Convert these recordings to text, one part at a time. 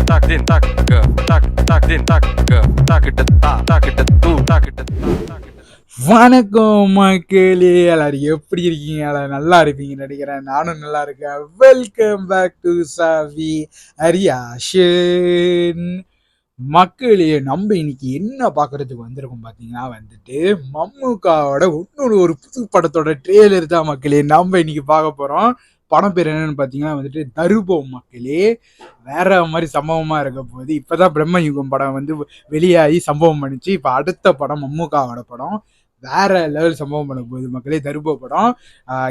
tak din tak ke tak din tak ke tak kita tak kita வணக்கம் மக்களே, எல்லாரும் எப்படி இருக்கீங்க? எல்லாரும் நல்லா இருப்பீங்கன்னு நினைக்கிறேன். நானும் நல்லா இருக்கேன். வெல்கம் பேக் டு சாவி அரியாஷன். மக்களே, நம்ம இன்னைக்கு என்ன பார்க்கறதுக்கு வந்திருக்கோம் பார்த்தீங்கன்னா மம்முக்காவோட ஒரு புது படத்தோட ட்ரெய்லர் தான் மக்களே நம்ம இன்னைக்கு பார்க்க போறோம். படம் பேர் என்னன்னு பார்த்தீங்கன்னா தருபம் மக்களே. வேற மாதிரி சம்பவமா இருக்க போகுது. இப்பதான் பிரம்ம யுகம் படம் வெளியாகி சம்பவம் பண்ணிச்சு. இப்போ அடுத்த படம் மம்முக்காவோட படம் வேற லெவல் சம்பவம் பண்ண போகுது மக்களே, தருப படம்.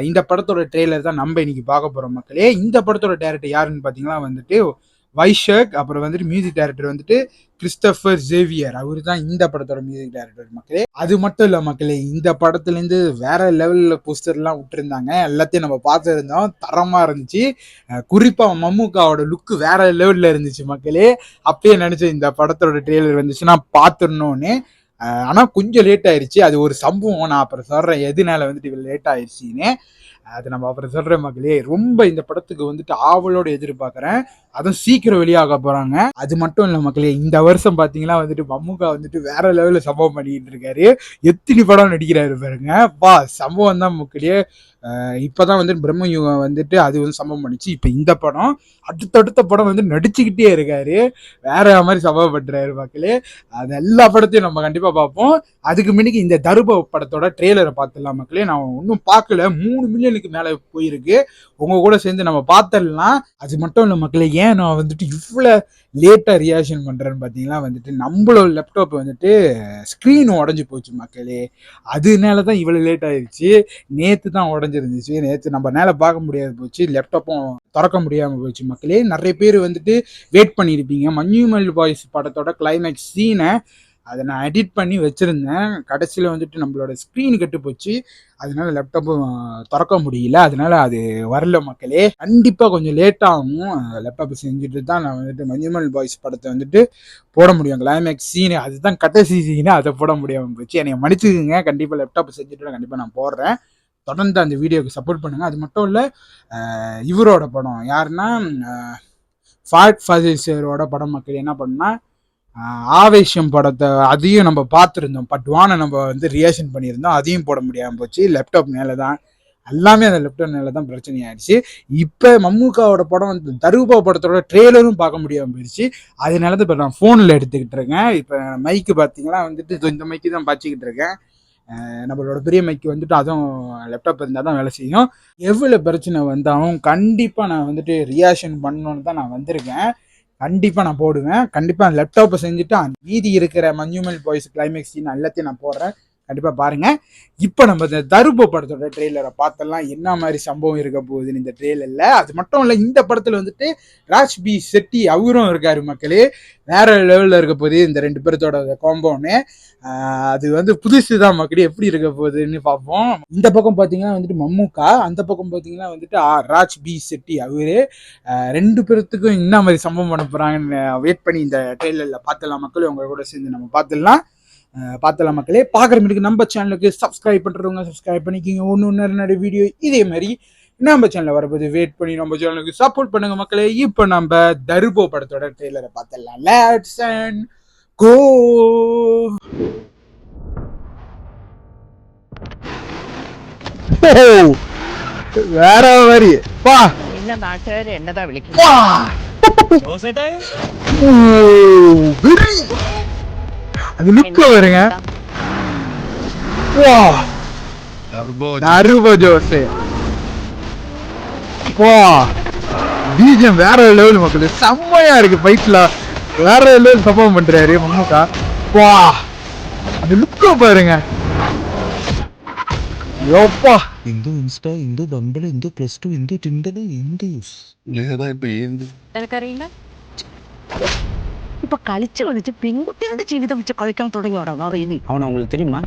இந்த படத்தோட ட்ரெய்லர் தான் நம்ம இன்னைக்கு பார்க்க போறோம் மக்களே. இந்த படத்தோட டைரக்டர் யாருன்னு பார்த்தீங்கன்னா வைஷக். அப்புறம் மியூசிக் டைரக்டர் கிறிஸ்டபர் ஜேவியர். அவரு தான் இந்த படத்தோட மியூசிக் டைரக்டர் மக்களே. அது மட்டும் இல்ல மக்களே, இந்த படத்துல இருந்து வேற லெவல்ல போஸ்டர் எல்லாம் விட்டுருந்தாங்க. எல்லாத்தையும் நம்ம பார்த்துருந்தோம், தரமா இருந்துச்சு. குறிப்பா மம்முக்காவோட லுக்கு வேற லெவல்ல இருந்துச்சு மக்களே. அப்பயே நினைச்சேன் இந்த படத்தோட ட்ரெய்லர் வந்துச்சுன்னா பார்த்துடணும்னு. ஆனா கொஞ்சம் லேட் ஆயிடுச்சு. அது ஒரு சம்பவம், நான் அப்புறம் சொல்றேன் எதுனால இவ்வளவு லேட் ஆயிடுச்சுன்னு. அது நம்ம அப்புறம் சொல்ற மக்களே. ரொம்ப இந்த படத்துக்கு ஆவலோட எதிர்பார்க்கறேன். அதுவும் சீக்கிரம் வெளியாக போறாங்க. அது மட்டும் இல்ல மக்களே, இந்த வருஷம் பாத்தீங்கன்னா மம்முக்கா வேற லெவல்ல சம்பவம் பண்ணிட்டு இருக்காரு. எத்தனை படம் நடிக்கிறாரு பாருங்க. சம்பவம் தான் மக்களே. இப்பதான் பிரம்ம யுகம் அது சம்பவம் பண்ணிச்சு. இப்ப இந்த படம் அடுத்தடுத்த படம் நடிச்சுக்கிட்டே இருக்காரு. வேற மாதிரி சம்பவம் பண்றாரு மக்களே. அது எல்லா படத்தையும் நம்ம கண்டிப்பா பார்ப்போம். அதுக்கு முன்னாடி இந்த தருப படத்தோட ட்ரெய்லரை பார்த்துடலாம் மக்களே. நான் ஒன்னும் பார்க்கல, 3 மில்லியனுக்கு மேல போயிருக்கு. உங்க கூட சேர்ந்து நம்ம பார்த்துடலாம். அது மட்டும் இல்ல மக்களே, ஏன் நான் இவ்வளவு லேட்டா ரியாக்ஷன் பண்றேன்னு பாத்தீங்கன்னா நம்மளோட லேப்டாப் ஸ்கிரீன் உடஞ்சு போச்சு மக்களே. அதனாலதான் இவ்வளவு லேட் ஆயிடுச்சு. நேத்து தான் உடஞ்சிருந்துச்சு. நேத்து நம்ம நேர பார்க்க முடியாது போச்சு, லேப்டாப்பும் திறக்க முடியாம போச்சு மக்களே. நிறைய பேர் வெயிட் பண்ணியிருப்பீங்க மஞ்சுமல் பாய்ஸ் படத்தோட கிளைமேக்ஸ் சீனை. அதை நான் எடிட் பண்ணி வச்சிருந்தேன். கடைசியில் நம்மளோட ஸ்க்ரீன் கெட்டு போச்சு. அதனால லேப்டாப்பும் திறக்க முடியல. அதனால அது வரல மக்களே. கண்டிப்பாக கொஞ்சம் லேட்டாகும். லேப்டாப் செஞ்சுட்டு தான் நான் மஞ்சுமல் பாய்ஸ் படத்தை போட முடியும். கிளைமேக்ஸ் சீனு அதுதான் கடைசி சீனு, அதை போட முடியாமல் போச்சு. என்னை மன்னிச்சுக்குங்க. கண்டிப்பாக லேப்டாப் செஞ்சுட்டு கண்டிப்பாக நான் போடுறேன். தொடர்ந்து அந்த வீடியோக்கு சப்போர்ட் பண்ணுங்க. அது மட்டும் இல்லை, இவரோட படம் யாருன்னா ஃபாட் ஃபாசில்ஸரோட படம் மக்கள் என்ன பண்ணா ஆவேஷம் படத்தை அதையும் நம்ம பார்த்துருந்தோம். பட் 1 நம்ம ரியாக்ஷன் பண்ணியிருந்தோம். அதையும் போட முடியாமல் போச்சு. லேப்டாப் மேலே தான் எல்லாமே, அந்த லேப்டாப் மேலே தான் பிரச்சனை ஆயிடுச்சு. இப்போ மம்முக்காவோட படம் தருபா படத்தோட ட்ரெய்லரும் பார்க்க முடியாமல் போயிடுச்சு. அதனால தான் இப்போ நான் ஃபோனில் எடுத்துக்கிட்டு இருக்கேன். இப்போ மைக்கு பார்த்தீங்கன்னா இந்த மைக்கு தான் பாய்ச்சிக்கிட்டு இருக்கேன். நம்மளோட பெரிய மைக்கு அதுவும் லேப்டாப் இருந்தால் தான் வேலை செய்யும். எவ்வளோ பிரச்சனை வந்தாலும் கண்டிப்பாக நான் ரியாக்ஷன் பண்ணணுன்னு தான் நான் வந்திருக்கேன். கண்டிப்பாக நான் போடுவேன். கண்டிப்பாக லேப்டாப்பை செஞ்சுட்டு மீதி இருக்கிற மஞ்சுமல் பாய்ஸ் கிளைமேக்ஸ் சீன் எல்லாத்தையும் நான் போடுறேன். கண்டிப்பாக பாருங்க. இப்போ நம்ம இந்த தருப படத்தோட ட்ரெய்லரை பார்த்தெல்லாம் என்ன மாதிரி சம்பவம் இருக்க போகுதுன்னு இந்த ட்ரெய்லரில். அது மட்டும் இல்லை, இந்த படத்தில் ராஜ் பி செட்டி அவரும் இருக்காரு மக்களே. வேற லெவலில் இருக்க போகுது இந்த 2 பேர்த்தோட காம்பவுண்டு. அது புதுசு தான் மக்களே. எப்படி இருக்க போகுதுன்னு பார்ப்போம். இந்த பக்கம் பார்த்தீங்கன்னா மம்முக்கா, அந்த பக்கம் பார்த்தீங்கன்னா ராஜ் பி செட்டி அவரு. 2 பேர்த்துக்கும் என்ன மாதிரி சம்பவம் பண்ண போறாங்கன்னு வெயிட் பண்ணி இந்த ட்ரெய்லரில் பார்த்துடலாம் மக்களே. உங்க கூட சேர்ந்து நம்ம பார்த்துடலாம் மக்களே. பார்க்குறவங்களுக்கு நம்ம சேனலுக்கு சப்ஸ்கிரைப் பண்ணுறவங்க சப்ஸ்கிரைப் பண்ணிக்கிங்க. ஒன்று நிறைய வீடியோ இதே மாதிரி நம்ம சேனலில் வரப்போது வெயிட் பண்ணி நம்ம சேனலுக்கு சப்போர்ட் பண்ணுங்க மக்களே. இப்போ நம்ம தருபோ படத்தோட ட்ரெய்லரை பார்த்துடலாம். லெட்ஸ் அண்ட் கோ. வேற மாதிரி பா என்ன நாட்டாரு என்னதான் விളിക്കും. அது லுக் வருங்க. தருபோ ஜோஸ் பீஜம் வேற லெவல் மக்களே. செம்மையா இருக்கு. ஃபைட்ல வேற லெவல் சம்பவம் பண்றாரு மம்முக்கா. அது லுக்க பாருங்க. யோப்பா, ఇందు ఇన్స్టా ఇందు దంబలు ఇందు +2 ఇందు టిండలు ఇందు లేదా ഇപ്പോ ఏంది എനിക്കറിയില്ല. ഇപ്പൊ കളിച്ചു കളിച്ച് പെൺകുട്ടികളുടെ ജീവിതം വെച്ച് കളിക്കാൻ തുടങ്ങിയോടാ അറിയുന്നു. അവൻ உங்களுக்கு தெரியுமா?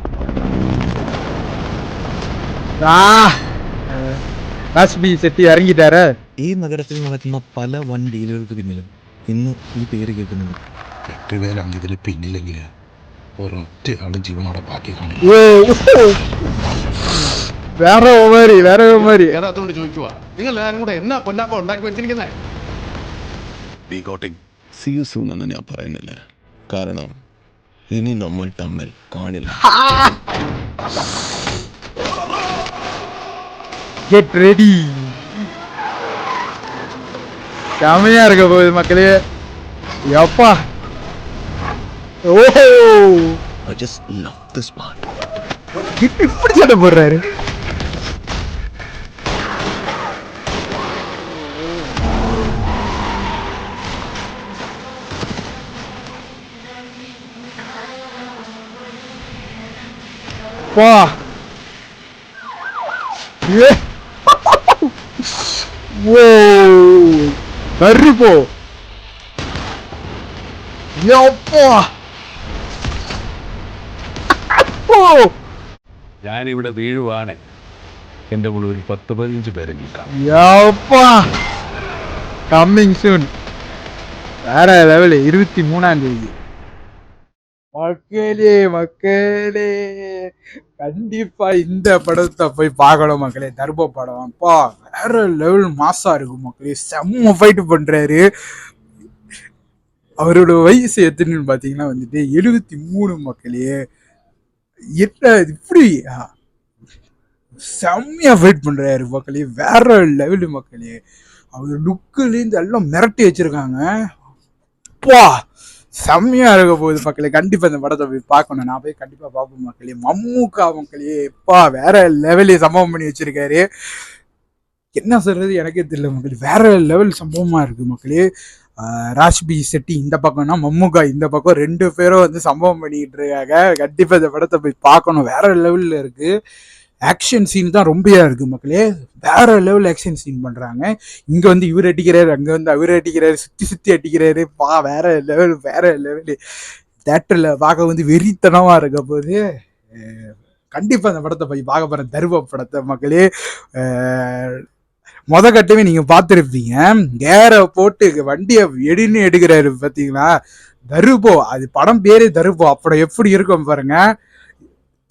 ராஜ்பி செட்டி இறங்கிட்டாரு. ഈ നഗരത്തിൽ നടക്കുന്ന പല വൻ ഡീലുകൾക്ക് പിന്നിലും ഇന്ന് ഈ പേര് കേൾക്കുന്നുണ്ട്. 8 പേരാണ് ഇതിൽ പിന്നിലെങ്കിൽ ഒരൊറ്റ ആള് ജീവനോടെ ബാക്കി കാണും. വേറെ மாதிரி ഏതാത്തോണ്ട് ചോദിക്കുവാ, നിങ്ങൾ എല്ലാവരും കൂടെ എന്നാ പൊന്നാപ്പ ഉണ്ടാക്കി വെച്ചിരിക്കുന്നേ? We got a സിയുസൂന്നൊന്നും ഞാൻ പറയുന്നില്ല. കാരണം ഇനി നമ്മൾ തമ്മിൽ കാണില്ല. Get ready. செமையா இருக்க போகுது மக்களே. எப்பா ஓஹோ I just love this part. இப்படி சண்டை போடுறாரு. பா ஓ கருப்போ யப்பா ഞാനിവിടെ വീഴുവാണ്. എൻ്റെ കൂടെ ഒരു 10-15 പേരെ കിട്ടാം. யப்பா கம்மிங் சூன். வேற லெவல். 23ஆம் தேதி. மக்களே கண்டிப்பா இந்த படத்தை போய் பார்க்கணும் மக்களே. தர்போ படம் அப்பா வேற லெவல் மாசா இருக்கும் மக்களே. செம்ம ஃபைட் பண்றாரு. அவரோட வயசு எத்தனைன்னு பாத்தீங்கன்னா வந்துட்டு 73 மக்களே. என்ன இப்படி செம்மையா ஃபைட் பண்றாரு மக்களே. வேற லெவலு மக்களே. அவர் லுக்குலேருந்து எல்லாம் மிரட்டி வச்சிருக்காங்க. அப்பா செம்மையா இருக்க போகுது மக்களே. கண்டிப்பா இந்த படத்தை போய் பார்க்கணும். நான் போய் கண்டிப்பா பார்ப்பேன் மக்களே. மம்முக்கா மக்களே எப்பா வேற லெவலே சம்பவம் பண்ணி வச்சிருக்காரு. என்ன சொல்றது எனக்கே தெரியல மக்களே. வேற லெவல் சம்பவமா இருக்கு மக்களே. ராஜ்பி செட்டி இந்த பக்கம்னா மம்முக்கா இந்த பக்கம் 2 பேரும் வந்து சம்பவம் பண்ணிக்கிட்டு இருக்காங்க. கண்டிப்பா இந்த படத்தை போய் பார்க்கணும். வேற லெவல்ல இருக்கு. ஆக்ஷன் சீன் தான் ரொம்பயா இருக்கு மக்களே. வேற லெவல் ஆக்ஷன் சீன் பண்றாங்க. இங்க வந்து இவர் அடிக்கிறாரு, அங்க வந்து அவர் அடிக்கிறாரு, சுத்தி சுத்தி அடிக்கிறாரு. வேற லெவல் வேற லெவல். தேட்டர்ல பார்க்க வந்து வெறித்தனமா இருக்க போது. கண்டிப்பா அந்த படத்தை போய் பார்க்க போறேன். தர்போ படத்தை மக்களே. கட்டமே நீங்க பார்த்துருப்பீங்க. கேர போட்டு வண்டியை வெடின்னு எடுக்கிறாரு பாத்தீங்களா தர்போ. அது படம் பேரே தர்போ. அப்புறம் எப்படி இருக்கும் பாருங்க.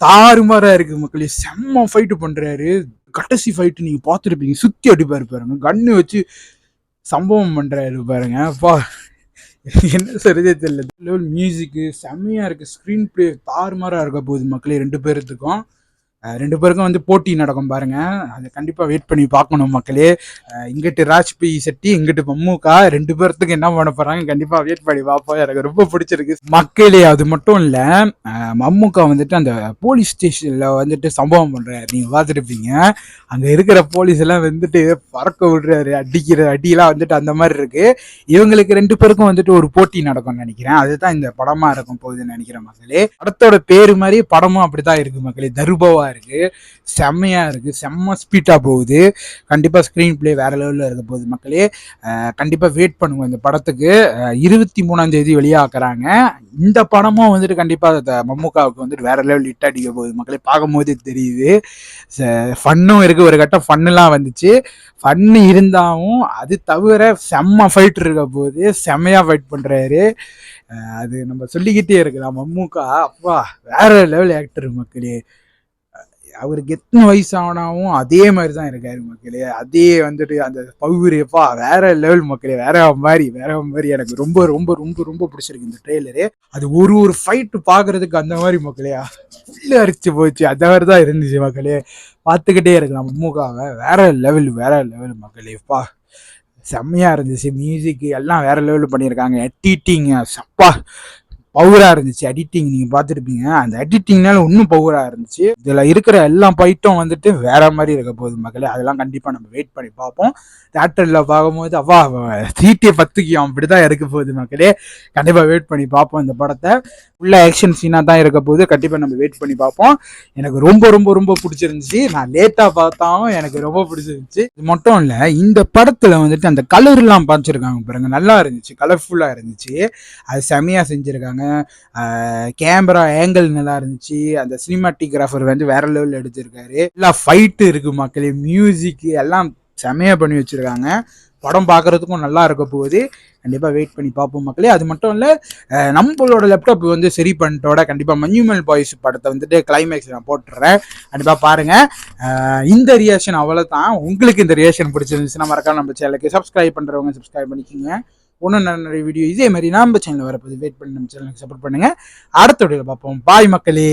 தாறுமாறா இருக்கு மக்களே. செம்ம ஃபைட்டு பண்றாரு. கடைசி ஃபைட்டு நீங்க பார்த்துருப்பீங்க. சுத்தி அடிப்பாரு பாருங்க. கண்ணு வச்சு சம்பவம் பண்றாரு பாருங்க. அப்பா என்ன சொல்றதே தெரியல. மியூசிக்கு செம்மையா இருக்கு. ஸ்கிரீன் பிளே தாறுமாறா இருக்க போகுது மக்களே. 2 பேருக்கும் வந்து போட்டி நடக்கும் பாருங்க. அதை கண்டிப்பா வெயிட் பண்ணி பார்க்கணும் மக்களே. இங்கிட்டு ராஜ்பி செட்டி, இங்கிட்டு மம்முக்கா 2 பேர்த்துக்கு என்ன பண்ண போறாங்க கண்டிப்பா வெயிட் பண்ணி பார்ப்போம். எனக்கு ரொம்ப பிடிச்சிருக்கு மக்களே. அது மட்டும் இல்ல, மம்முக்கா வந்துட்டு அந்த போலீஸ் ஸ்டேஷன்ல வந்துட்டு சம்பவம் பண்றாரு. நீங்க பார்த்துருப்பீங்க. அங்க இருக்கிற போலீஸ் எல்லாம் வந்துட்டு பறக்க விடுறாரு. அடிக்கிற அடியெல்லாம் வந்துட்டு அந்த மாதிரி இருக்கு. இவங்களுக்கு 2 பேருக்கும் வந்துட்டு ஒரு போட்டி நடக்கும்னு நினைக்கிறேன். அதுதான் இந்த படமா இருக்கும் போகுதுன்னு நினைக்கிறேன் மக்களே. படத்தோட பேரு மாதிரி படமும் அப்படித்தான் இருக்கு மக்களே. தர்போவா இருக்கு. செம்மையா இருக்கு. செம்ம ஸ்பீடா போகுது. கண்டிப்பா ஸ்கிரீன் பிளே வேற லெவல்ல இருக்க போகுது மக்களே. கண்டிப்பா வெயிட் பண்ணுவோம் இந்த படத்துக்கு. 23ஆம் தேதி வெளியாக்குறாங்க. இந்த படமும் வந்துட்டு கண்டிப்பா மம்முக்காவுக்கு வந்துட்டு வேற லெவல் ஹிட் அடிக்க போகுது மக்களே. பார்க்கும் போது தெரியுது. ஃபன்னும் இருக்கு. ஒரு கட்டம் ஃபன்னுலாம் வந்துச்சு. ஃபன்னு இருந்தாலும் அது தவிர செம்ம ஃபைட் இருக்க போகுது. செம்மையா ஃபைட் பண்றாரு. அது நம்ம சொல்லிக்கிட்டே இருக்கலாம். மம்முக்கா அப்பா வேற லெவல் ஆக்டர் மக்களே. அவருக்கு எத்தனை வயசு ஆனாவும் அதே மாதிரி தான் இருக்காரு மக்களே. அதே வந்துட்டு அந்த பவுரியப்பா வேற லெவல் மக்களே. வேற மாதிரி எனக்கு ரொம்ப ரொம்ப ரொம்ப ரொம்ப பிடிச்சிருக்கு இந்த ட்ரெய்லரு. அது ஒரு ஃபைட்டு பார்க்கறதுக்கு அந்த மாதிரி மக்களே உள்ள அரிச்சு போச்சு. அந்த மாதிரி தான் இருந்துச்சு மக்களே. பார்த்துக்கிட்டே இருக்கலாம் மம்முக்காவை. வேற லெவல் மக்களேப்பா. செம்மையா இருந்துச்சு. மியூசிக் எல்லாம் வேற லெவல் பண்ணியிருக்காங்க. எடிட்டிங் சப்பா பவரா இருந்துச்சு. எடிட்டிங் நீங்க பார்த்துருப்பீங்க. அந்த எடிட்டிங்னால இன்னும் பவரா இருந்துச்சு. இதுல இருக்கிற எல்லா பைட்டும் வந்துட்டு வேற மாதிரி இருக்க போகுது மக்களே. அதெல்லாம் கண்டிப்பா நம்ம வெயிட் பண்ணி பார்ப்போம். தியேட்டர்ல பார்க்கும்போது அவ்வா சீட்டே 10க்கு அப்படிதான் இருக்க போகுது மக்களே. கண்டிப்பா வெயிட் பண்ணி பார்ப்போம் இந்த படத்தை. உள்ள ஆக்ஷன் சீனா தான் இருக்க போகுது. கண்டிப்பா நம்ம வெயிட் பண்ணி பார்ப்போம். எனக்கு ரொம்ப ரொம்ப ரொம்ப பிடிச்சிருந்துச்சு. நான் லேட்டா பார்த்தாலும் எனக்கு ரொம்ப பிடிச்சிருந்துச்சு. இது மட்டும் இல்ல, இந்த படத்துல வந்துட்டு அந்த கலர் எல்லாம் பார்த்துருக்காங்க பாருங்க. நல்லா இருந்துச்சு. கலர்ஃபுல்லா இருந்துச்சு. அது செமையா செஞ்சிருக்காங்க. கேமரா ஆங்கிள் நல்லா இருந்துச்சு. அந்த சினிமாட்டிகிராஃபர் வந்து வேற லெவல் எடுத்திருக்காரு. எல்லாம் ஃபைட்டு இருக்கு மக்களே. மியூசிக் எல்லாம் செமையா பண்ணி வச்சிருக்காங்க. படம் பார்க்கறதுக்கும் நல்லா இருக்க போகுது. கண்டிப்பா வெயிட் பண்ணி பார்ப்போம் மக்களே. அது மட்டும் இல்ல, நம்மளோட லேப்டாப் வந்து சரி பண்ணிட்டோட கண்டிப்பா மஞ்சுமல் பாய்ஸ் படத்தை வந்துட்டு கிளைமேக்ஸ் நான் போட்டுறேன். கண்டிப்பா பாருங்க. இந்த ரியாக்ஷன் அவ்வளவுதான். உங்களுக்கு இந்த ரியாக்ஷன் பிடிச்சிருந்துச்சுன்னா மறக்காம நம்ம சேனலுக்கு சப்ஸ்கிரைப் பண்றவங்க சப்ஸ்கிரைப் பண்ணிக்கோங்க. ஒன்றும் நிறைய வீடியோ இதே மாதிரி நம்ம சேனலில் வரப்போது. வெயிட் பண்ணி நம்ம சேனலுக்கு சப்போர்ட் பண்ணுங்கள். அடுத்த வீடியோவில் பார்ப்போம். பாய் மக்களே.